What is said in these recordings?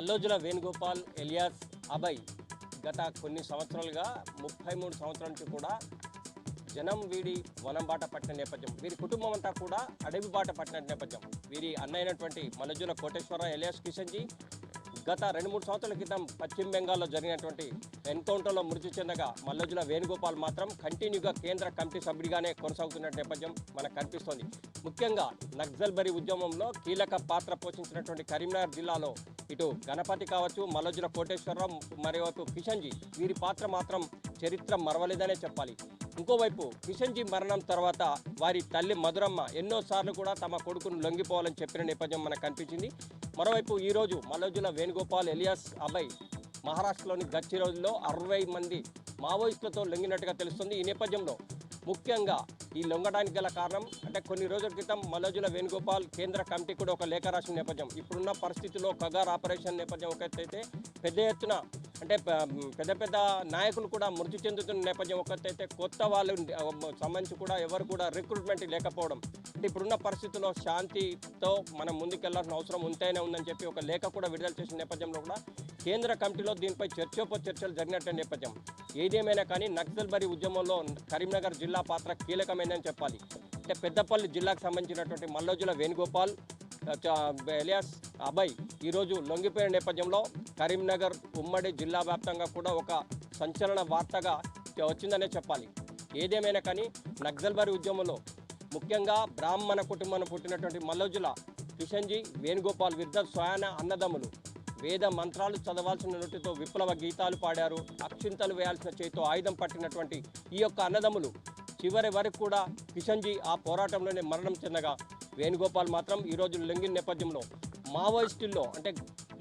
Mallojula Venugopal alias Abhay గత కొన్ని సంవత్సరాలుగా 33 సంవత్సరాల నుంచి కూడా జనం వీడి వనం బాట పట్టిన నేపథ్యం, వీరి కుటుంబం అంతా కూడా అడవి బాట పట్టిన నేపథ్యం. వీరి అన్నైనటువంటి మల్లోజుల కోటేశ్వరరావు ఎలియాస్ కిషన్జీ గత 2-3 సంవత్సరాల క్రితం పశ్చిమ బెంగాల్లో జరిగినటువంటి ఎన్కౌంటర్లో మృతి చెందగా మల్లోజుల వేణుగోపాల్ మాత్రం కంటిన్యూగా కేంద్ర కమిటీ సభ్యుడిగానే కొనసాగుతున్న నేపథ్యం మనకు కనిపిస్తోంది. ముఖ్యంగా నక్సల్బరీ ఉద్యమంలో కీలక పాత్ర పోషించినటువంటి కరీంనగర్ జిల్లాలో ఇటు గణపతి కావచ్చు, మల్లోజుల కోటేశ్వరరావు, మరోవైపు కిషన్జీ వీరి పాత్ర మాత్రం చరిత్ర మరవలేదనే చెప్పాలి. ఇంకోవైపు కిషన్జీ మరణం తర్వాత వారి తల్లి మధురమ్మ ఎన్నోసార్లు కూడా తమ కొడుకును లొంగిపోవాలని చెప్పిన నేపథ్యం మనకు కనిపించింది. మరోవైపు ఈరోజు మల్లోజుల వేణుగోపాల్ ఎలియాస్ అభయ్ మహారాష్ట్రలోని గచ్చిరోలిలో 60 మంది మావోయిస్టులతో లొంగినట్టుగా తెలుస్తుంది. ఈ నేపథ్యంలో ముఖ్యంగా ఈ లొంగడానికి గల కారణం అంటే కొన్ని రోజుల క్రితం మల్లోజుల వేణుగోపాల్ కేంద్ర కమిటీ కూడా ఒక లేఖ రాసిన నేపథ్యం. ఇప్పుడున్న పరిస్థితుల్లో కగార్ ఆపరేషన్ నేపథ్యం ఒకటైతే పెద్ద ఎత్తున అంటే పెద్ద నాయకులు కూడా మృతి చెందుతున్న నేపథ్యం ఒకటైతే కొత్త వాళ్ళు సంబంధించి కూడా ఎవరు కూడా రిక్రూట్మెంట్ లేకపోవడం, అంటే ఇప్పుడున్న పరిస్థితుల్లో శాంతితో మనం ముందుకెళ్లాల్సిన అవసరం ఉంటేనే ఉందని చెప్పి ఒక లేఖ కూడా విడుదల చేసిన నేపథ్యంలో కూడా కేంద్ర కమిటీలో దీనిపై చర్చలు జరిగినట్టు నేపథ్యం. ఏదేమైనా కానీ నక్సల్బరీ ఉద్యమంలో కరీంనగర్ జిల్లా పాత్ర కీలకమైందని చెప్పాలి. అంటే పెద్దపల్లి జిల్లాకు సంబంధించినటువంటి మల్లోజుల వేణుగోపాల్ ఎలియాస్ అభయ్ ఈరోజు లొంగిపోయిన నేపథ్యంలో కరీంనగర్ ఉమ్మడి జిల్లా వ్యాప్తంగా కూడా ఒక సంచలన వార్తగా వచ్చిందనే చెప్పాలి. ఏదేమైనా కానీ నక్సల్బరీ ఉద్యమంలో ముఖ్యంగా బ్రాహ్మణ కుటుంబాన్ని పుట్టినటువంటి మల్లోజుల కిషన్జీ వేణుగోపాల్ విరుద్ధ స్వయాన అన్నదమ్ములు వేద మంత్రాలు చదవాల్సిన నోటితో విప్లవ గీతాలు పాడారు. అక్షింతలు వేయాల్సిన చేతితో ఆయుధం పట్టినటువంటి ఈ యొక్క అన్నదమ్ములు చివరి వరకు కూడా కిషన్జీ ఆ పోరాటంలోనే మరణం చెందగా వేణుగోపాల్ మాత్రం ఈరోజు లొంగిన నేపథ్యంలో మావోయిస్టుల్లో అంటే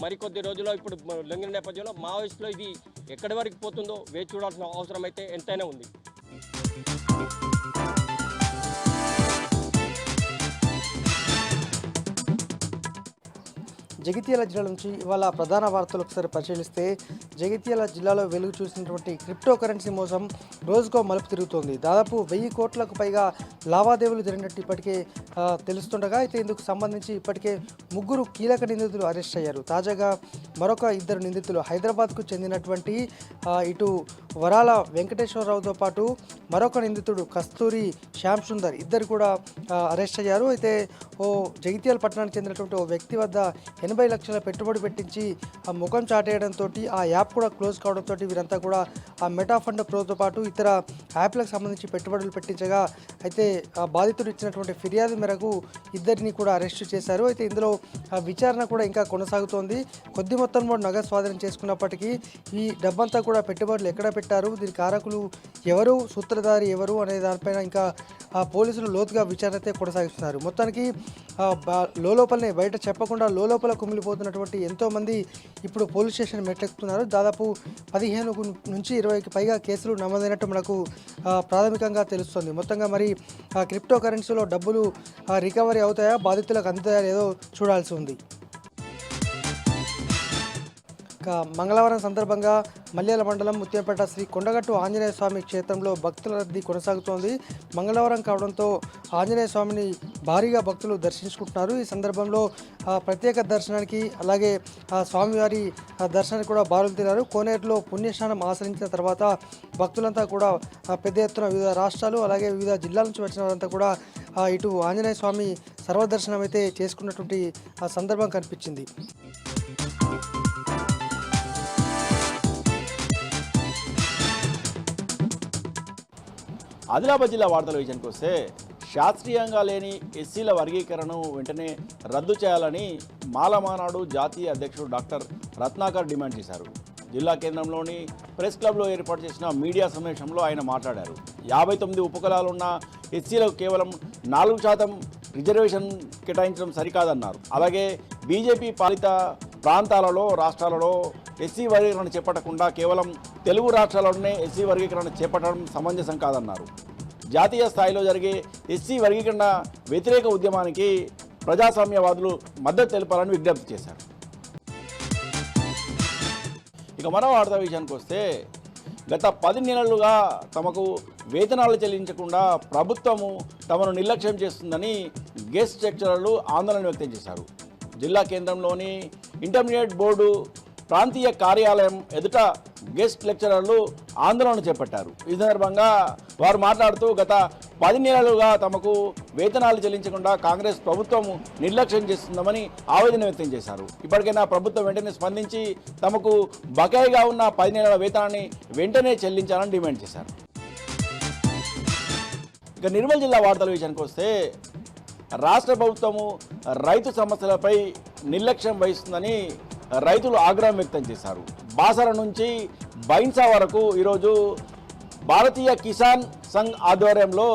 మరికొద్ది రోజుల్లో ఇప్పుడు లొంగిన నేపథ్యంలో మావోయిస్టులో ఇది ఎక్కడి వరకు పోతుందో వేచి చూడాల్సిన అవసరం అయితే ఎంతైనా ఉంది. జగిత్యాల జిల్లా నుంచి ఇవాళ ప్రధాన వార్తలు ఒకసారి పరిశీలిస్తే జగిత్యాల జిల్లాలో వెలుగు చూసినటువంటి క్రిప్టో కరెన్సీ మోసం రోజుకో మలుపు తిరుగుతోంది. దాదాపు 1000 కోట్లకు పైగా లావాదేవీలు జరిగినట్టు ఇప్పటికే తెలుస్తుండగా అయితే ఇందుకు సంబంధించి ఇప్పటికే 3 కీలక నిందితులు అరెస్ట్ అయ్యారు. తాజాగా మరొక 2 నిందితులు హైదరాబాద్కు చెందినటువంటి ఇటు వరాల వెంకటేశ్వరరావుతో పాటు మరొక నిందితుడు కస్తూరి శ్యామ్ సుందర్ ఇద్దరు కూడా అరెస్ట్ అయ్యారు. అయితే జగిత్యాల పట్టణానికి చెందినటువంటి ఓ వ్యక్తి వద్ద 80 లక్షల పెట్టుబడి పెట్టించి ఆ ముఖం చాటేయడంతో ఆ యాప్ కూడా క్లోజ్ కావడంతో వీరంతా కూడా ఆ మెటా ఫండ్ ప్రోతో పాటు ఇతర యాప్లకు సంబంధించి పెట్టుబడులు పెట్టించగా అయితే ఆ బాధితుడు ఇచ్చినటువంటి ఫిర్యాదు మేరకు ఇద్దరిని కూడా అరెస్టు చేశారు. అయితే ఇందులో విచారణ కూడా ఇంకా కొనసాగుతోంది. కొద్ది మొత్తంలో నగదు స్వాధీనం చేసుకున్నప్పటికీ ఈ డబ్బంతా కూడా పెట్టుబడులు ఎక్కడ పెట్టారు, దీని కారకులు ఎవరు, సూత్రధారి ఎవరు అనే దానిపైన ఇంకా పోలీసులు లోతుగా విచారణ అయితే కొనసాగిస్తున్నారు. మొత్తానికి లోపలనే బయట చెప్పకుండా లోపల కుమిలిపోతున్నటువంటి ఎంతోమంది ఇప్పుడు పోలీస్ స్టేషన్ మెట్లెక్కుతున్నారు. దాదాపు 15 నుంచి 20కి పైగా కేసులు నమోదైనట్టు మనకు ప్రాథమికంగా తెలుస్తుంది. మొత్తంగా మరి క్రిప్టో కరెన్సీలో డబ్బులు రికవరీ అవుతాయా, బాధితులకు అందుతాయా లేదో చూడాల్సి ఉంది. మంగళవారం సందర్భంగా మల్యాల మండలం ముత్యంపేట శ్రీ కొండగట్టు ఆంజనేయ స్వామి క్షేత్రంలో భక్తుల రద్దీ కొనసాగుతోంది. మంగళవారం కావడంతో ఆంజనేయ స్వామిని భారీగా భక్తులు దర్శించుకుంటున్నారు. ఈ సందర్భంలో ప్రత్యేక దర్శనానికి అలాగే స్వామివారి దర్శనానికి కూడా బారులు తీరారు. కోనేరులో పుణ్యస్నానం ఆచరించిన తర్వాత భక్తులంతా కూడా పెద్ద ఎత్తున వివిధ రాష్ట్రాలు అలాగే వివిధ జిల్లాల నుంచి వచ్చిన వారంతా కూడా ఇటు ఆంజనేయ స్వామి సర్వదర్శనం అయితే చేసుకున్నటువంటి సందర్భం కనిపించింది. ఆదిలాబాద్ జిల్లా వార్తల విషయానికి వస్తే శాస్త్రీయంగా లేని ఎస్సీల వర్గీకరణను వెంటనే రద్దు చేయాలని మాలమానాడు జాతీయ అధ్యక్షుడు డాక్టర్ రత్నాకర్ డిమాండ్ చేశారు. జిల్లా కేంద్రంలోని ప్రెస్ క్లబ్లో ఏర్పాటు చేసిన మీడియా సమావేశంలో ఆయన మాట్లాడారు. 59 ఉపకులాలున్న ఎస్సీలకు కేవలం 4% రిజర్వేషన్ కేటాయించడం సరికాదన్నారు. అలాగే బీజేపీ పాలిత ప్రాంతాలలో రాష్ట్రాలలో ఎస్సీ వర్గీకరణ చేపట్టకుండా కేవలం తెలుగు రాష్ట్రాల్లోనే ఎస్సీ వర్గీకరణ చేపట్టడం సమంజసం కాదన్నారు. జాతీయ స్థాయిలో జరిగే ఎస్సీ వర్గీకరణ వ్యతిరేక ఉద్యమానికి ప్రజాస్వామ్యవాదులు మద్దతు తెలపాలని విజ్ఞప్తి చేశారు. ఇక మరో వార్తా విషయానికి వస్తే గత 10 నెలలుగా తమకు వేతనాలు చెల్లించకుండా ప్రభుత్వము తమను నిర్లక్ష్యం చేస్తుందని గెస్ట్ లెక్చరర్లు ఆందోళన వ్యక్తం చేశారు. జిల్లా కేంద్రంలోని ఇంటర్మీడియట్ బోర్డు ప్రాంతీయ కార్యాలయం ఎదుట గెస్ట్ లెక్చరర్లు ఆందోళన చేపట్టారు. ఈ సందర్భంగా వారు మాట్లాడుతూ గత 10 నెలలుగా తమకు వేతనాలు చెల్లించకుండా కాంగ్రెస్ ప్రభుత్వం నిర్లక్ష్యం చేస్తుందని ఆవేదన వ్యక్తం చేశారు. ఇప్పటికైనా ప్రభుత్వం వెంటనే స్పందించి తమకు బకాయిగా ఉన్న 10 నెలల వేతనాన్ని వెంటనే చెల్లించాలని డిమాండ్ చేశారు. ఇక నిర్మల్ జిల్లా వార్తల విషయానికి వస్తే రాష్ట్ర ప్రభుత్వము రైతు సమస్యలపై నిర్లక్ష్యం వహిస్తుందని రైతులు ఆగ్రహం వ్యక్తం చేశారు. బాసర నుంచి బైన్సా వరకు ఈరోజు భారతీయ కిసాన్ సంఘ్ ఆధ్వర్యంలో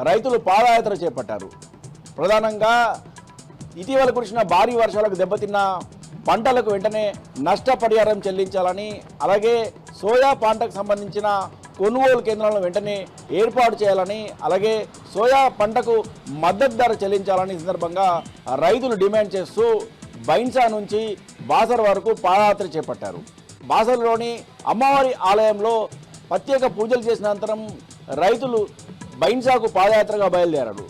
రైతులు పాదయాత్ర చేపట్టారు. ప్రధానంగా ఇటీవల కురిసిన భారీ వర్షాలకు దెబ్బతిన్న పంటలకు వెంటనే నష్టపరిహారం చెల్లించాలని, అలాగే సోయా పంటకు సంబంధించిన కొనుగోలు కేంద్రాలను వెంటనే ఏర్పాటు చేయాలని, అలాగే సోయా పంటకు మద్దతు ధర చెల్లించాలని సందర్భంగా రైతులు డిమాండ్ చేస్తూ బైన్సా నుంచి బాసర్ వరకు పాదయాత్ర చేపట్టారు. బాసర్లోని అమ్మవారి ఆలయంలో ప్రత్యేక పూజలు చేసిన అనంతరం రైతులు బైన్సాకు పాదయాత్రగా బయలుదేరారు.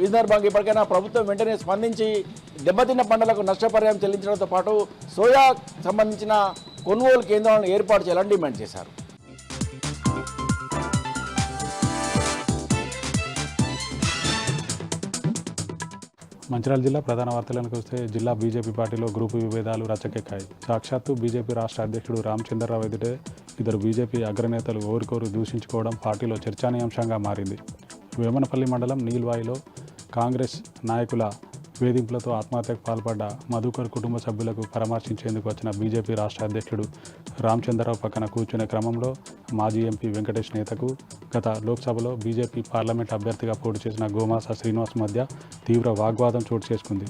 ఈ సందర్భంగా ఇప్పటికైనా ప్రభుత్వం వెంటనే స్పందించి దెబ్బతిన్న పంటలకు నష్టపరిహారం చెల్లించడంతో పాటు సోయా సంబంధించిన కొనుగోలు కేంద్రాలను ఏర్పాటు చేయాలని డిమాండ్ చేశారు. మంచిర్యాల జిల్లా ప్రధాన వార్తలకు వస్తే జిల్లా బీజేపీ పార్టీలో గ్రూపు విభేదాలు రచ్చకెక్కాయి. సాక్షాత్తు బీజేపీ రాష్ట్ర అధ్యక్షుడు రామచంద్రరావు ఎదుటే ఇద్దరు బీజేపీ అగ్రనేతలు ఓరికోరు దూషించుకోవడం పార్టీలో చర్చనీయాంశంగా మారింది. వేమనపల్లి మండలం నీల్వాయిలో కాంగ్రెస్ నాయకుల వేధింపులతో ఆత్మహత్యకు పాల్పడ్డ మధుకర్ కుటుంబ సభ్యులకు పరామర్శించేందుకు వచ్చిన బీజేపీ రాష్ట్ర అధ్యక్షుడు రామచంద్రరావు పక్కన కూర్చునే క్రమంలో మాజీ ఎంపీ వెంకటేష్ నేతకు గత లోక్సభలో బీజేపీ పార్లమెంట్ అభ్యర్థిగా పోటీ చేసిన గోమాస శ్రీనివాస్ మధ్య తీవ్ర వాగ్వాదం చోటు చేసుకుంది.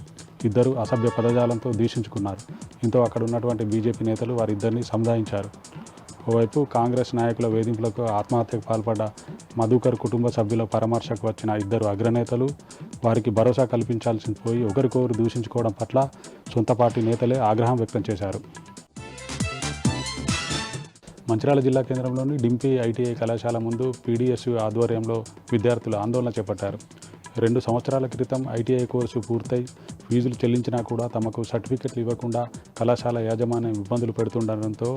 ఇద్దరు అసభ్య పదజాలంతో దూషించుకున్నారు. ఇంతో అక్కడ ఉన్నటువంటి బీజేపీ నేతలు వారిద్దరిని సముదాయించారు. ఓవైపు కాంగ్రెస్ నాయకుల వేధింపులకు ఆత్మహత్యకు పాల్పడ్డ మధుకర్ కుటుంబ సభ్యుల పరామర్శకు వచ్చిన ఇద్దరు అగ్రనేతలు వారికి భరోసా కల్పించాల్సి పోయి ఒకరికొకరు దూషించుకోవడం పట్ల సొంత పార్టీ నేతలే ఆగ్రహం వ్యక్తం చేశారు. మంచిర్యాల జిల్లా కేంద్రంలోని డింపీ ఐటీఐ కళాశాల ముందు పీడీఎస్యు ఆధ్వర్యంలో విద్యార్థులు ఆందోళన చేపట్టారు. 2 సంవత్సరాల క్రితం ఐటీఐ కోర్సు పూర్తయి ఫీజులు చెల్లించినా కూడా తమకు సర్టిఫికెట్లు ఇవ్వకుండా కళాశాల యాజమాన్యం ఇబ్బందులు పెడుతుండడంతో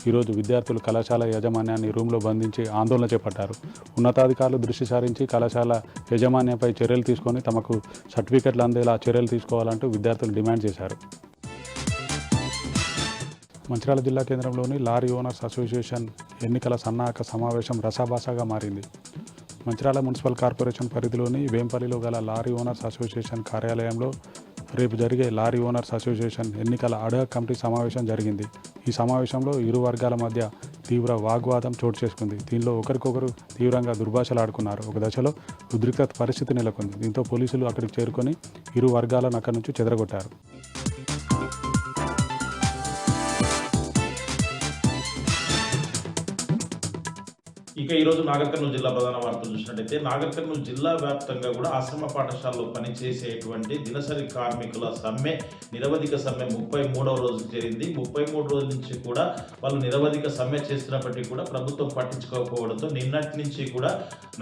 ఈరోజు విద్యార్థులు కళాశాల యాజమాన్యాన్ని రూమ్లో బంధించి ఆందోళన చేపట్టారు. ఉన్నతాధికారులు దృష్టి సారించి కళాశాల యాజమాన్యంపై చర్యలు తీసుకొని తమకు సర్టిఫికెట్లు అందేలా చర్యలు తీసుకోవాలంటూ విద్యార్థులు డిమాండ్ చేశారు. మంచిర్యాల జిల్లా కేంద్రంలోని లారీ ఓనర్స్ అసోసియేషన్ ఎన్నికల సన్నాహక సమావేశం రసాభాసగా మారింది. మంచిర్యాల మున్సిపల్ కార్పొరేషన్ పరిధిలోని వేంపల్లిలో గల లారీ ఓనర్స్ అసోసియేషన్ కార్యాలయంలో రేపు జరిగే లారీ ఓనర్స్ అసోసియేషన్ ఎన్నికల అడ్హాక్ కమిటీ సమావేశం జరిగింది. ఈ సమావేశంలో ఇరు వర్గాల మధ్య తీవ్ర వాగ్వాదం చోటు చేసుకుంది. దీనిలో ఒకరికొకరు తీవ్రంగా దుర్భాషలాడుకున్నారు. ఒక దశలో ఉద్రిక్త పరిస్థితి నెలకొంది. దీంతో పోలీసులు అక్కడికి చేరుకొని ఇరు వర్గాలను అక్కడి నుంచి చెదరగొట్టారు. ఇక ఈరోజు నాగర్ కర్నూలు జిల్లా ప్రధాన వార్తలు చూసినట్టయితే నాగర్ కర్నూలు జిల్లా వ్యాప్తంగా కూడా ఆశ్రమ పాఠశాలలో పనిచేసేటువంటి దినసరి కార్మికుల సమ్మె నిరవధిక సమ్మె 33వ రోజుకు చేరింది. 33 రోజుల నుంచి కూడా వాళ్ళు నిరవధిక సమ్మె చేస్తున్నప్పటికీ కూడా ప్రభుత్వం పట్టించుకోకపోవడంతో నిన్నటి నుంచి కూడా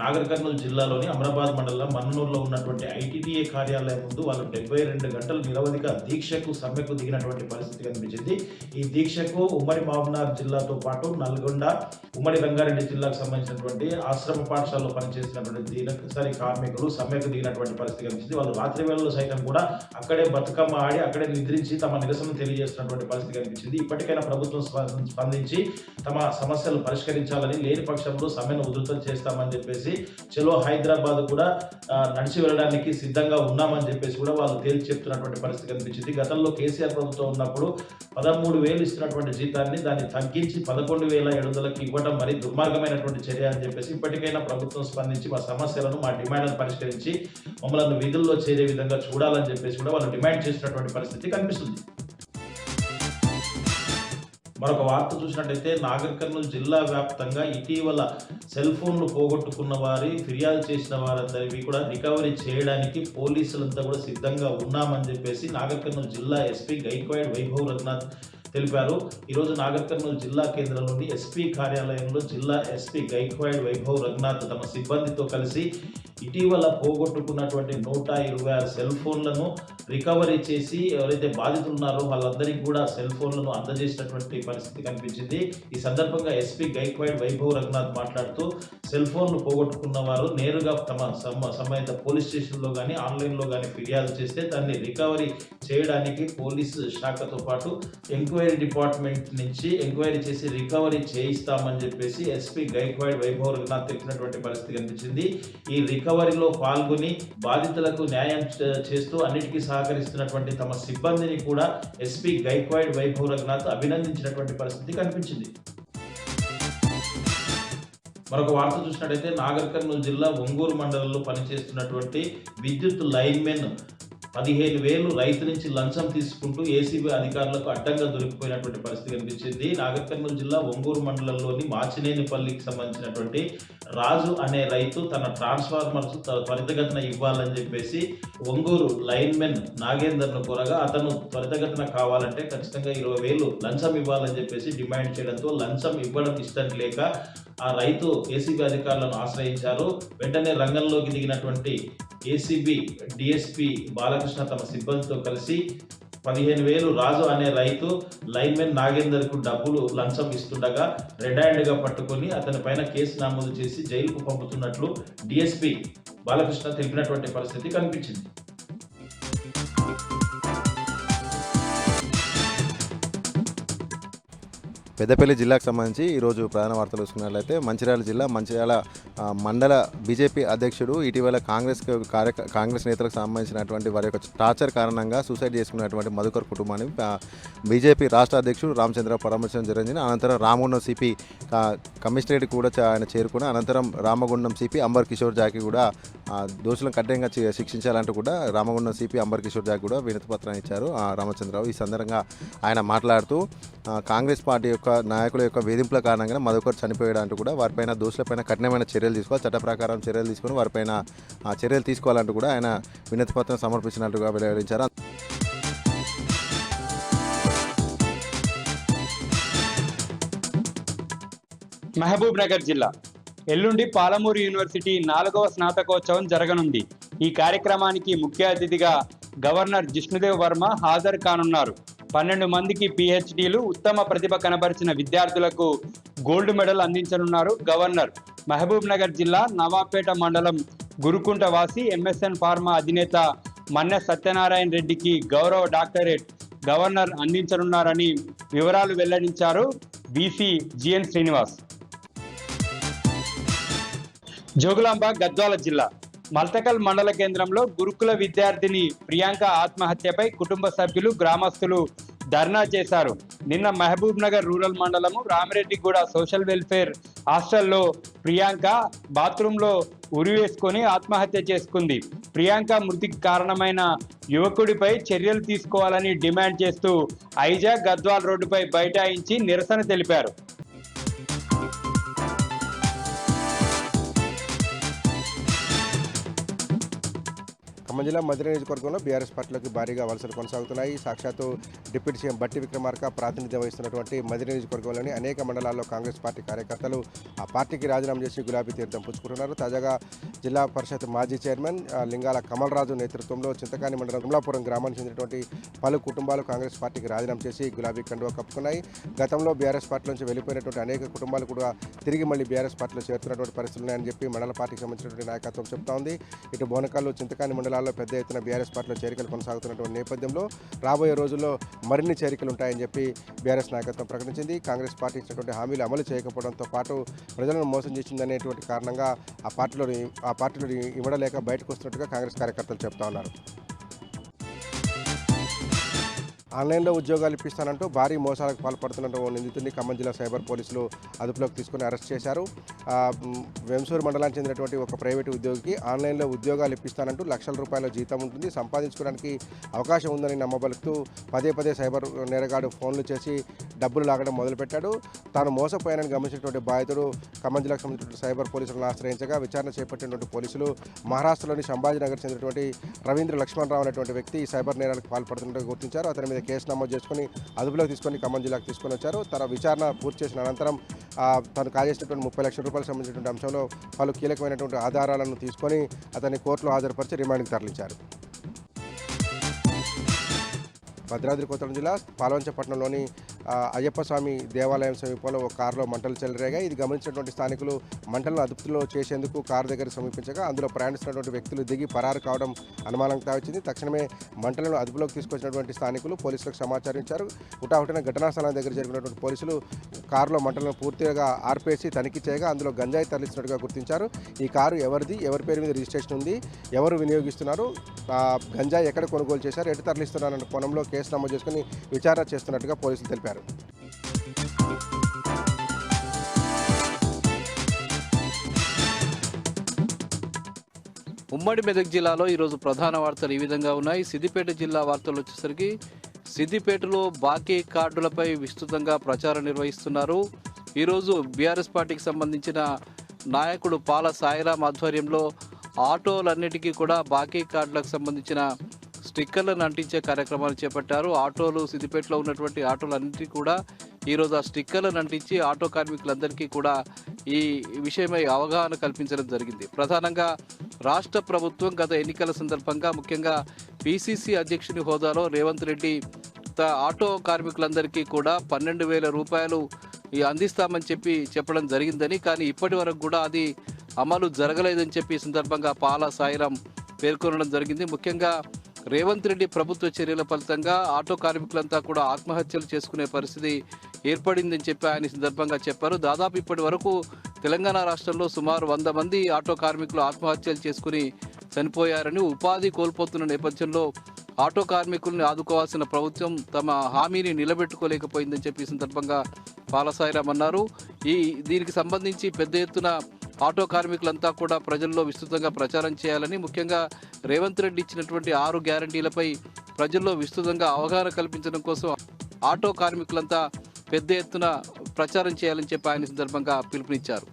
నాగర్ కర్నూలు జిల్లాలోని అమరాబాద్ మండలం మన్నూరులో ఉన్నటువంటి ఐటీటీఏ కార్యాలయం ముందు వాళ్ళు 72 గంటలు నిరవధిక దీక్షకు సమ్మెకు దిగినటువంటి పరిస్థితి కనిపించింది. ఈ దీక్షకు ఉమ్మడి మహబూబ్నగర్ జిల్లాతో పాటు నల్గొండ, ఉమ్మడి రంగారెడ్డి జిల్లాకు సంబంధించినటువంటి ఆశ్రమ పాఠశాలలో పనిచేసినటువంటి దినసరి కార్మికులు సమ్మెకు దిగినటువంటి పరిస్థితి కనిపించింది. వాళ్ళు రాత్రి వేళల్లో సైతం కూడా అక్కడే బతుకమ్మ ఆడి అక్కడే నిద్రించి తమ నిరసన తెలియజేస్తున్నటువంటి పరిస్థితి కనిపించింది. ఇప్పటికైనా ప్రభుత్వం స్పందించి తమ సమస్యలు పరిష్కరించాలని, లేని పక్షంలో సమ్మెను ఉధృతం చేస్తామని చెప్పేసి చలో హైదరాబాద్ కూడా నడిచి వెళ్ళడానికి సిద్ధంగా ఉన్నామని చెప్పేసి కూడా వాళ్ళు తేల్చి చెప్తున్నటువంటి పరిస్థితి కనిపించింది. గతంలో కేసీఆర్ ప్రభుత్వం ఉన్నప్పుడు 13,000 ఇస్తున్నటువంటి జీతాన్ని దాన్ని తగ్గించి 11,700కి ఇవ్వడం మరి దుర్మార్గమైనటువంటి చర్య అని చెప్పేసి ఇప్పటికైనా ప్రభుత్వం స్పందించి మా సమస్యలను, మా డిమాండ్లను పరిష్కరించి మమ్మల్ని విధుల్లో చేరే విధంగా చూడాలని చెప్పేసి కూడా వాళ్ళు డిమాండ్ చేసినటువంటి పరిస్థితి కనిపిస్తుంది. మరొక వార్త చూసినట్టయితే నాగర్ కర్నూలు జిల్లా వ్యాప్తంగా ఇటీవల సెల్ ఫోన్లు పోగొట్టుకున్న వారి ఫిర్యాదు చేసిన వారందరివి కూడా రికవరీ చేయడానికి పోలీసులంతా కూడా సిద్ధంగా ఉన్నామని చెప్పేసి నాగర్ కర్నూలు జిల్లా ఎస్పీ గైక్వాడ్ వైభవ్ రఘునాథ్ తెలిపారు. ఈరోజు నాగర్ కర్నూలు జిల్లా కేంద్రంలోని ఎస్పీ కార్యాలయంలో జిల్లా ఎస్పీ గైక్వాడ్ వైభవ్ రఘునాథ్ తమ సిబ్బందితో కలిసి ఇటీవల పోగొట్టుకున్నటువంటి 126 సెల్ ఫోన్లను రికవరీ చేసి ఎవరైతే బాధితులు ఉన్నారో వాళ్ళందరికీ కూడా సెల్ ఫోన్లను అందజేసినటువంటి పరిస్థితి కనిపించింది. ఈ సందర్భంగా ఎస్పీ గైక్వాడ్ వైభవ్ రఘునాథ్ మాట్లాడుతూ సెల్ ఫోన్లు పోగొట్టుకున్న వారు నేరుగా తమ సంబంధిత పోలీస్ స్టేషన్లో కానీ ఆన్లైన్లో కానీ ఫిర్యాదు చేస్తే దాన్ని రికవరీ చేయడానికి పోలీసు శాఖతో పాటు ఎంక్వైరీ డిపార్ట్మెంట్ నుంచి ఎంక్వైరీ చేసి రికవరీ చేయిస్తామని చెప్పేసి ఎస్పీ గైక్వాడ్ వైభవ్ రఘునాథ్ తెలిపినటువంటి పరిస్థితి కనిపించింది. ఈ రికవరీలో పాల్గొని బాధితులకు న్యాయం చేస్తూ అన్నిటికీ సహకరిస్తున్నటువంటి తమ సిబ్బందిని కూడా ఎస్పీ గైక్వాడ్ వైభవ్ రఘునాథ్ అభినందించినటువంటి పరిస్థితి కనిపించింది. మరొక వార్త చూసినట్టయితే నాగర్ కర్నూలు జిల్లా ఒంగూరు మండలంలో పనిచేస్తున్నటువంటి విద్యుత్ లైన్మెన్ 15,000 రైతు నుంచి లంచం తీసుకుంటూ ఏసీబీ అధికారులకు అడ్డంగా దొరికిపోయినటువంటి పరిస్థితి కనిపించింది. నాగర్ కర్నూలు జిల్లా ఒంగూరు మండలంలోని మాచినేనిపల్లికి సంబంధించినటువంటి రాజు అనే రైతు తన ట్రాన్స్ఫార్మర్స్ త్వరితగతిన ఇవ్వాలని చెప్పేసి ఒంగూరు లైన్మెన్ నాగేందర్ను కోరగా అతను త్వరితగతిన కావాలంటే ఖచ్చితంగా 20,000 లంచం ఇవ్వాలని చెప్పేసి డిమాండ్ చేయడంతో లంచం ఇవ్వడం ఇష్టం లేక ఆ రైతు ఏసీబీ అధికారులను ఆశ్రయించారు. వెంటనే రంగంలోకి దిగినటువంటి ఏసీబీ డిఎస్పీ బాలకృష్ణ తమ సిబ్బందితో కలిసి 15,000 రాజు అనే రైతు లైన్మెన్ నాగేందర్కు డబ్బులు లంచం ఇస్తుండగా రెడ్ హ్యాండ్గా పట్టుకొని అతని పైన కేసు నమోదు చేసి జైలుకు పంపుతున్నట్లు డిఎస్పీ బాలకృష్ణ తెలిపినటువంటి పరిస్థితి కనిపించింది. పెద్దపల్లి జిల్లాకు సంబంధించి ఈరోజు ప్రధాన వార్తలు చూసుకున్నట్లయితే మంచిర్యాల జిల్లా మంచిర్యాల మండల బీజేపీ అధ్యక్షుడు ఇటీవల కాంగ్రెస్ నేతలకు సంబంధించినటువంటి వారి యొక్క టార్చర్ కారణంగా సూసైడ్ చేసుకున్నటువంటి మధుకర్ కుటుంబాన్ని బీజేపీ రాష్ట్ర అధ్యక్షుడు రామచంద్ర పరామర్శించడం జరిగింది. అనంతరం రామగుండం సిపి కమిషనరేట్ కూడా ఆయన చేరుకుని అనంతరం రామగుండం సిపి అంబర్ కిషోర్ జాకి కూడా దోషులను కఠినంగా శిక్షించాలంటూ కూడా రామగుండం సిపి అంబర్ కిషోర్ జాకి కూడా వినతి పత్రాన్ని ఇచ్చారు రామచంద్రరావు. ఈ సందర్భంగా ఆయన మాట్లాడుతూ కాంగ్రెస్ పార్టీ యొక్క నాయకుల యొక్క వేధింపుల కారణంగా మధుకర్ చనిపోయాడంటూ కూడా వారిపైన దోషులపైన కఠినమైన చర్యలు తీసుకోవాలి, చట్ట ప్రకారం చర్యలు తీసుకొని వారిపైన చర్యలు తీసుకోవాలంటూ కూడా ఆయన వినతి పత్రం సమర్పించినట్టుగా వెల్లడించారు. మహబూబ్ నగర్ జిల్లా ఎల్లుండి పాలమూరు యూనివర్సిటీ 4వ స్నాతకోత్సవం జరగనుంది. ఈ కార్యక్రమానికి ముఖ్య అతిథిగా గవర్నర్ జిష్ణుదేవ్ వర్మ హాజరు కానున్నారు. 12 మందికి పిహెచ్డీలు, ఉత్తమ ప్రతిభ కనబరిచిన విద్యార్థులకు గోల్డ్ మెడల్ అందించనున్నారు గవర్నర్. మహబూబ్ నగర్ జిల్లా నవాపేట మండలం గురుకుంట వాసి ఎంఎస్ఎన్ ఫార్మా అధినేత మన్నె సత్యనారాయణ రెడ్డికి గౌరవ డాక్టరేట్ గవర్నర్ అందించనున్నారని వివరాలు వెల్లడించారు వీసీ జిఎన్ శ్రీనివాస్. జోగులాంబ గద్వాల జిల్లా మల్తకల్ మండల కేంద్రంలో గురుకుల విద్యార్థిని ప్రియాంక ఆత్మహత్యపై కుటుంబ సభ్యులు, గ్రామస్తులు ధర్నా చేశారు. నిన్న మహబూబ్ నగర్ రూరల్ మండలము రామిరెడ్డిగూడ సోషల్ వెల్ఫేర్ హాస్టల్లో ప్రియాంక బాత్రూంలో ఉరివేసుకొని ఆత్మహత్య చేసుకుంది. ప్రియాంక మృతికి కారణమైన యువకుడిపై చర్యలు తీసుకోవాలని డిమాండ్ చేస్తూ ఐజాగ్ గద్వాల్ రోడ్డుపై బైఠాయించి నిరసన తెలిపారు. ఖమ్మం జిల్లా మధుర నియోజకవర్గంలో బీఆర్ఎస్ పార్టీలోకి భారీగా వలసలు కొనసాగుతున్నాయి. సాక్షాత్తు డిప్యూటీ సీఎం బట్టి విక్రమార్క ప్రాతినిధ్యం వహిస్తున్నటువంటి మధుర నియోజకవర్గంలోని అనేక మండలాల్లో కాంగ్రెస్ పార్టీ కార్యకర్తలు ఆ పార్టీకి రాజీనామా చేసి గులాబీ తీర్థం పుచ్చుకుంటున్నారు. తాజాగా జిల్లా పరిషత్ మాజీ చైర్మన్ లింగాల కమల్ రాజు నేతృత్వంలో చింతకాని మండలం కమలాపురం గ్రామానికి చెందినటువంటి పలు కుటుంబాలు కాంగ్రెస్ పార్టీకి రాజీనామా చేసి గులాబీ కండువా కప్పుకున్నాయి. గతంలో బీఆర్ఎస్ పార్టీ నుంచి వెళ్ళిపోయినటువంటి అనేక కుటుంబాలు కూడా తిరిగి మళ్ళీ బీఆర్ఎస్ పార్టీలో చేరుతున్నటువంటి పరిస్థితులు ఉన్నాయని చెప్పి మండల పార్టీకి సంబంధించినటువంటి నాయకత్వం చెప్తా ఉంది. ఇటు బోనకల్లు, చింతకాని మండలాల్లో పెద్ద ఎత్తున బీఆర్ఎస్ పార్టీలో చేరికలు కొనసాగుతున్నటువంటి నేపథ్యంలో రాబోయే రోజుల్లో మరిన్ని చేరికలు ఉంటాయని చెప్పి బీఆర్ఎస్ నాయకత్వం ప్రకటించింది. కాంగ్రెస్ పార్టీ ఇచ్చినటువంటి హామీలు అమలు చేయకపోవడంతో పాటు ప్రజలను మోసం చేసిందనేటువంటి కారణంగా ఆ పార్టీలో ఇవ్వడలేక బయటకు వస్తున్నట్టుగా కాంగ్రెస్ కార్యకర్తలు చెప్తా ఉన్నారు. ఆన్లైన్లో ఉద్యోగాలు ఇప్పిస్తానంటూ భారీ మోసాలకు పాల్పడుతున్న ఓ నిందితుడిని ఖమ్మం జిల్లా సైబర్ పోలీసులు అదుపులోకి తీసుకుని అరెస్ట్ చేశారు. వెంసూరు మండలానికి చెందినటువంటి ఒక ప్రైవేటు ఉద్యోగికి ఆన్లైన్లో ఉద్యోగాలు ఇప్పిస్తానంటూ లక్షల రూపాయల జీతం ఉంటుంది, సంపాదించుకోవడానికి అవకాశం ఉందని నమ్మబలుకుతూ పదే సైబర్ నేరగాడు ఫోన్లు చేసి డబ్బులు లాగడం మొదలుపెట్టాడు. తాను మోసపోయానని గమనించినటువంటి బాధితుడు ఖమ్మం జిల్లాకు సంబంధించిన సైబర్ పోలీసులను ఆశ్రయించగా విచారణ చేపట్టినటువంటి పోలీసులు మహారాష్ట్రలోని సంభాజీనగర్ చెందినటువంటి రవీంద్ర లక్ష్మణరావు అనేటువంటి వ్యక్తి ఈ సైబర్ నేరాలకు పాల్పడుతున్నట్టు గుర్తించారు. అతని మీద మీద కేసు నమోదు చేసుకుని అదుపులోకి తీసుకొని ఖమ్మం జిల్లాకు తీసుకొని వచ్చారు. తన విచారణ పూర్తి చేసిన అనంతరం తను కాజేసినటువంటి 30 లక్షల రూపాయలకు సంబంధించినటువంటి అంశంలో పలు కీలకమైనటువంటి ఆధారాలను తీసుకొని అతన్ని కోర్టులో హాజరుపరిచి రిమాండ్కి తరలించారు. భద్రాద్రి కొత్తగూడెం జిల్లా పాల్వంచపట్నంలోని అయ్యప్ప స్వామి దేవాలయం సమీపంలో ఒక కారులో మంటలు చెలరేగాయి. ఇది గమనించినటువంటి స్థానికులు మంటలను అదుపులో చేసేందుకు కారు దగ్గర సమీపించగా అందులో ప్రయాణిస్తున్నటువంటి వ్యక్తులు దిగి పరారు కావడం అనుమానం తావించింది. తక్షణమే మంటలను అదుపులోకి తీసుకొచ్చినటువంటి స్థానికులు పోలీసులకు సమాచారం ఇచ్చారు. హుటాహుటిన ఘటనా స్థలం దగ్గర జరిగినటువంటి పోలీసులు కారులో మంటలను పూర్తిగా ఆర్పేసి తనిఖీ చేయగా అందులో గంజాయి తరలిస్తున్నట్టుగా గుర్తించారు. ఈ కారు ఎవరిది, ఎవరి పేరు మీద రిజిస్ట్రేషన్ ఉంది, ఎవరు వినియోగిస్తున్నారు, గంజాయి ఎక్కడ కొనుగోలు చేశారు, ఎటు తరలిస్తున్నారన్న కోణంలో కేసు నమోదు చేసుకుని విచారణ చేస్తున్నట్టుగా పోలీసులు తెలిపారు. ఉమ్మడి మెదక్ జిల్లాలో ఈరోజు ప్రధాన వార్తలు ఈ విధంగా ఉన్నాయి. సిద్దిపేట జిల్లా వార్తలు వచ్చేసరికి సిద్దిపేటలో బాకీ కార్డులపై విస్తృతంగా ప్రచారం నిర్వహిస్తున్నారు. ఈరోజు బీఆర్ఎస్ పార్టీకి సంబంధించిన నాయకుడు పాల సాయిరాం ఆధ్వర్యంలో ఆటోలన్నిటికీ కూడా బాకీ కార్డులకు సంబంధించిన స్టిక్కర్లను అంటించే కార్యక్రమాన్ని చేపట్టారు. ఆటోలు సిద్దిపేటలో ఉన్నటువంటి ఆటోలన్నిటికీ కూడా ఈరోజు ఆ స్టిక్కర్లను అంటించి ఆటో కార్మికులందరికీ కూడా ఈ విషయమై అవగాహన కల్పించడం జరిగింది. ప్రధానంగా రాష్ట్ర ప్రభుత్వం గత ఎన్నికల సందర్భంగా ముఖ్యంగా పిసిసి అధ్యక్షుని హోదాలో రేవంత్ రెడ్డి ఆటో కార్మికులందరికీ కూడా 12,000 రూపాయలు అందిస్తామని చెప్పడం జరిగిందని, కానీ ఇప్పటి వరకు కూడా అది అమలు జరగలేదని చెప్పి ఈ సందర్భంగా పాల సాయిరాం పేర్కొనడం జరిగింది. ముఖ్యంగా రేవంత్ రెడ్డి ప్రభుత్వ చర్యల ఫలితంగా ఆటో కార్మికులంతా కూడా ఆత్మహత్యలు చేసుకునే పరిస్థితి ఏర్పడిందని చెప్పి ఆయన సందర్భంగా చెప్పారు. దాదాపు ఇప్పటి వరకు తెలంగాణ రాష్ట్రంలో సుమారు 100 మంది ఆటో కార్మికులు ఆత్మహత్యలు చేసుకుని చనిపోయారని, ఉపాధి కోల్పోతున్న నేపథ్యంలో ఆటో కార్మికుల్ని ఆదుకోవాల్సిన ప్రభుత్వం తమ హామీని నిలబెట్టుకోలేకపోయిందని చెప్పి ఈ సందర్భంగా పాలసాయిరాం అన్నారు. దీనికి సంబంధించి పెద్ద ఎత్తున ఆటో కార్మికులంతా కూడా ప్రజల్లో విస్తృతంగా ప్రచారం చేయాలని, ముఖ్యంగా రేవంత్ రెడ్డి ఇచ్చినటువంటి 6 గ్యారంటీలపై ప్రజల్లో విస్తృతంగా అవగాహన కల్పించడం కోసం ఆటో కార్మికులంతా పెద్ద ఎత్తున ప్రచారం చేయాలని చెప్పి ఆయన సందర్భంగా పిలుపునిచ్చారు.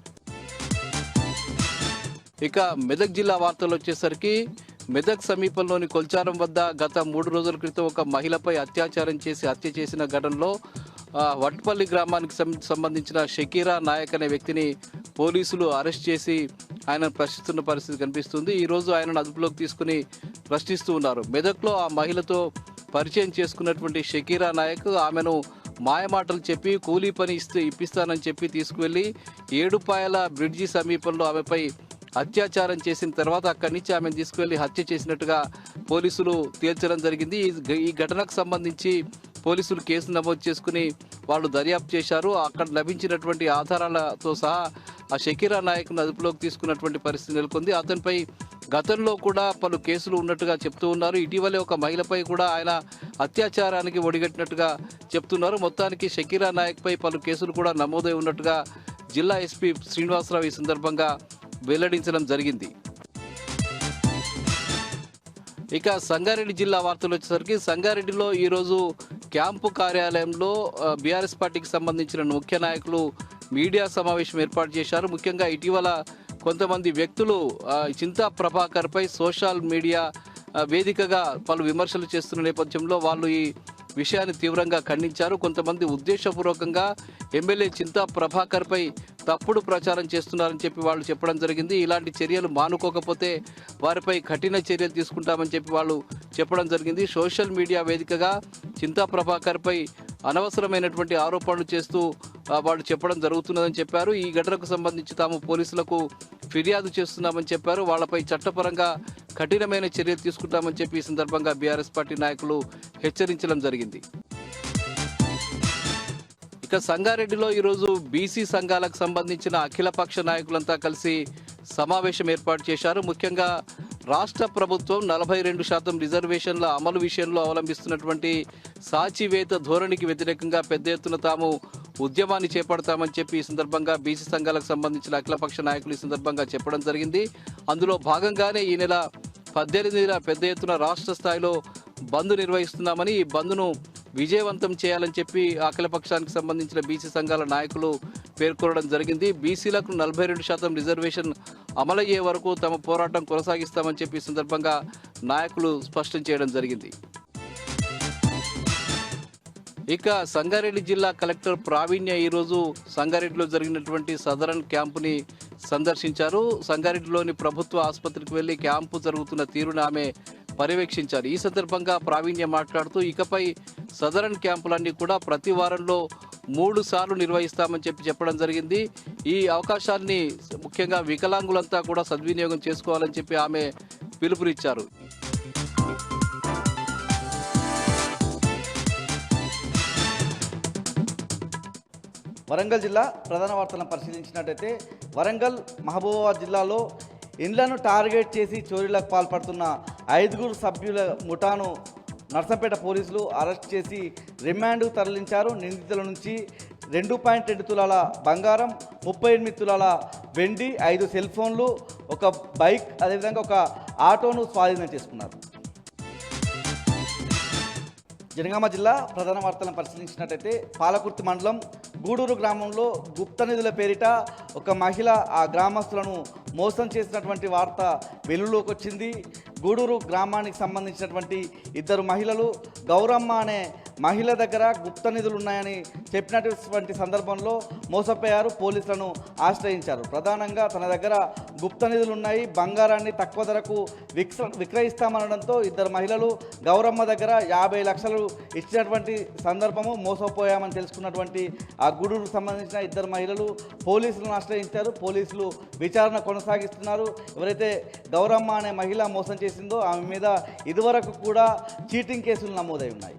ఇక మెదక్ జిల్లా వార్తలు వచ్చేసరికి మెదక్ సమీపంలోని కొల్చారం వద్ద గత 3 రోజుల క్రితం ఒక మహిళపై అత్యాచారం చేసి హత్య చేసిన ఘటనలో వట్పల్లి గ్రామానికి సంబంధించిన షకీరా నాయక్ అనే వ్యక్తిని పోలీసులు అరెస్ట్ చేసి ఆయన ప్రశ్నిస్తున్న పరిస్థితి కనిపిస్తుంది. ఈరోజు ఆయనను అదుపులోకి తీసుకుని ప్రశ్నిస్తూ ఉన్నారు. మెదక్లో ఆ మహిళతో పరిచయం చేసుకున్నటువంటి షకీరా నాయక్ ఆమెను మాయమాటలు చెప్పి కూలీ పని ఇప్పిస్తానని చెప్పి తీసుకువెళ్ళి ఏడుపాయల బ్రిడ్జి సమీపంలో ఆమెపై అత్యాచారం చేసిన తర్వాత అక్కడి నుంచి ఆమెను తీసుకువెళ్ళి హత్య చేసినట్టుగా పోలీసులు తేల్చడం జరిగింది. ఈ ఘటనకు సంబంధించి పోలీసులు కేసు నమోదు చేసుకుని వాళ్ళు దర్యాప్తు చేశారు. అక్కడ లభించినటువంటి ఆధారాలతో సహా ఆ షకీరా నాయక్ను అదుపులోకి తీసుకున్నటువంటి పరిస్థితి నెలకొంది. అతనిపై గతంలో కూడా పలు కేసులు ఉన్నట్టుగా చెప్తూ ఉన్నారు. ఇటీవలే ఒక మహిళపై కూడా ఆయన అత్యాచారానికి ఒడిగట్టినట్టుగా చెప్తున్నారు. మొత్తానికి షకీరా నాయక్పై పలు కేసులు కూడా నమోదై ఉన్నట్టుగా జిల్లా ఎస్పీ శ్రీనివాసరావు ఈ సందర్భంగా వెల్లడించడం జరిగింది. ఇక సంగారెడ్డి జిల్లా వార్తలు వచ్చేసరికి సంగారెడ్డిలో ఈరోజు క్యాంపు కార్యాలయంలో బీఆర్ఎస్ పార్టీకి సంబంధించిన ముఖ్య నాయకులు మీడియా సమావేశం ఏర్పాటు చేశారు. ముఖ్యంగా ఇటీవల కొంతమంది వ్యక్తులు చింతా ప్రభాకర్పై సోషల్ మీడియా వేదికగా పలు విమర్శలు చేస్తున్న నేపథ్యంలో వాళ్ళు ఈ విషయాన్ని తీవ్రంగా ఖండించారు. కొంతమంది ఉద్దేశపూర్వకంగా ఎమ్మెల్యే చింతా ప్రభాకర్పై తప్పుడు ప్రచారం చేస్తున్నారని చెప్పి వాళ్ళు చెప్పడం జరిగింది. ఇలాంటి చర్యలు మానుకోకపోతే వారిపై కఠిన చర్యలు తీసుకుంటామని చెప్పి వాళ్ళు చెప్పడం జరిగింది. సోషల్ మీడియా వేదికగా చింతా ప్రభాకర్పై అనవసరమైనటువంటి ఆరోపణలు చేస్తూ వాళ్ళు చెప్పడం జరుగుతున్నదని చెప్పారు. ఈ ఘటనకు సంబంధించి తాము పోలీసులకు ఫిర్యాదు చేస్తున్నామని చెప్పారు. వాళ్ళపై చట్టపరంగా కఠినమైన చర్యలు తీసుకుంటామని చెప్పి ఈ సందర్భంగా బీఆర్ఎస్ పార్టీ నాయకులు హెచ్చరించడం జరిగింది. ఇక సంగారెడ్డిలో ఈరోజు బీసీ సంఘాలకు సంబంధించిన అఖిలపక్ష నాయకులంతా కలిసి సమావేశం ఏర్పాటు చేశారు. ముఖ్యంగా రాష్ట్ర ప్రభుత్వం 42% రిజర్వేషన్ల అమలు విషయంలో అవలంబిస్తున్నటువంటి సాచివేత ధోరణికి వ్యతిరేకంగా పెద్ద ఎత్తున తాము ఉద్యమాన్ని చేపడతామని చెప్పి ఈ సందర్భంగా బీసీ సంఘాలకు సంబంధించిన అఖిలపక్ష నాయకులు ఈ సందర్భంగా చెప్పడం జరిగింది. అందులో భాగంగానే ఈ నెల 18న పెద్ద ఎత్తున రాష్ట్ర స్థాయిలో బంద్ నిర్వహిస్తున్నామని, ఈ బంద్ను విజయవంతం చేయాలని చెప్పి అఖిలపక్షానికి సంబంధించిన బీసీ సంఘాల నాయకులు పేర్కొనడం జరిగింది. బీసీలకు 42% రిజర్వేషన్ అమలయ్యే వరకు తమ పోరాటం కొనసాగిస్తామని చెప్పి ఈ సందర్భంగా నాయకులు స్పష్టం చేయడం జరిగింది. ఇక సంగారెడ్డి జిల్లా కలెక్టర్ ప్రావీణ్య ఈరోజు సంగారెడ్డిలో జరిగినటువంటి సదరన్ క్యాంపుని సందర్శించారు. సంగారెడ్డిలోని ప్రభుత్వ ఆసుపత్రికి వెళ్లి క్యాంపు జరుగుతున్న తీరును ఆమె పర్యవేక్షించారు. ఈ సందర్భంగా ప్రావీణ్య మాట్లాడుతూ ఇకపై సదరన్ క్యాంపులన్నీ కూడా ప్రతి వారంలో 3 సార్లు నిర్వహిస్తామని చెప్పడం జరిగింది. ఈ అవకాశాన్ని ముఖ్యంగా వికలాంగులంతా కూడా సద్వినియోగం చేసుకోవాలని చెప్పి ఆమె పిలుపునిచ్చారు. వరంగల్ జిల్లా ప్రధాన వార్తలను పరిశీలించినట్టయితే వరంగల్ మహబూబాబాద్ జిల్లాలో ఇండ్లను టార్గెట్ చేసి చోరీలకు పాల్పడుతున్న 5 సభ్యుల ముఠాను నర్సంపేట పోలీసులు అరెస్ట్ చేసి రిమాండ్కు తరలించారు. నిందితుల నుంచి 2.2 తులాల బంగారం, 38 తులాల వెండి, 5 సెల్ ఫోన్లు, ఒక బైక్, అదేవిధంగా ఒక ఆటోను స్వాధీనం చేసుకున్నారు. జనగామ జిల్లా ప్రధాన వార్తలను పరిశీలించినట్టయితే పాలకుర్తి మండలం గూడూరు గ్రామంలో గుప్త నిధుల పేరిట ఒక మహిళ ఆ గ్రామస్తులను మోసం చేసినటువంటి వార్త వెలుగులోకి వచ్చింది. గూడూరు గ్రామానికి సంబంధించినటువంటి 2 మహిళలు గౌరమ్మ అనే మహిళ దగ్గర గుప్త నిధులు ఉన్నాయని చెప్పినటువంటి సందర్భంలో మోసపోయారు. పోలీసులను ఆశ్రయించారు. ప్రధానంగా తన దగ్గర గుప్త నిధులు ఉన్నాయి, బంగారాన్ని తక్కువ ధరకు విక్రయిస్తామనడంతో 2 మహిళలు గౌరమ్మ దగ్గర 50 లక్షలు ఇచ్చినటువంటి సందర్భము మోసపోయామని తెలుసుకున్నటువంటి ఆ గూడూరుకు సంబంధించిన 2 మహిళలు పోలీసులను ఆశ్రయించారు. పోలీసులు విచారణ కొనసాగిస్తున్నారు. ఎవరైతే గౌరమ్మ అనే మహిళ మోసం చేసిందో ఆమె మీద ఇదివరకు కూడా చీటింగ్ కేసులు నమోదై ఉన్నాయి.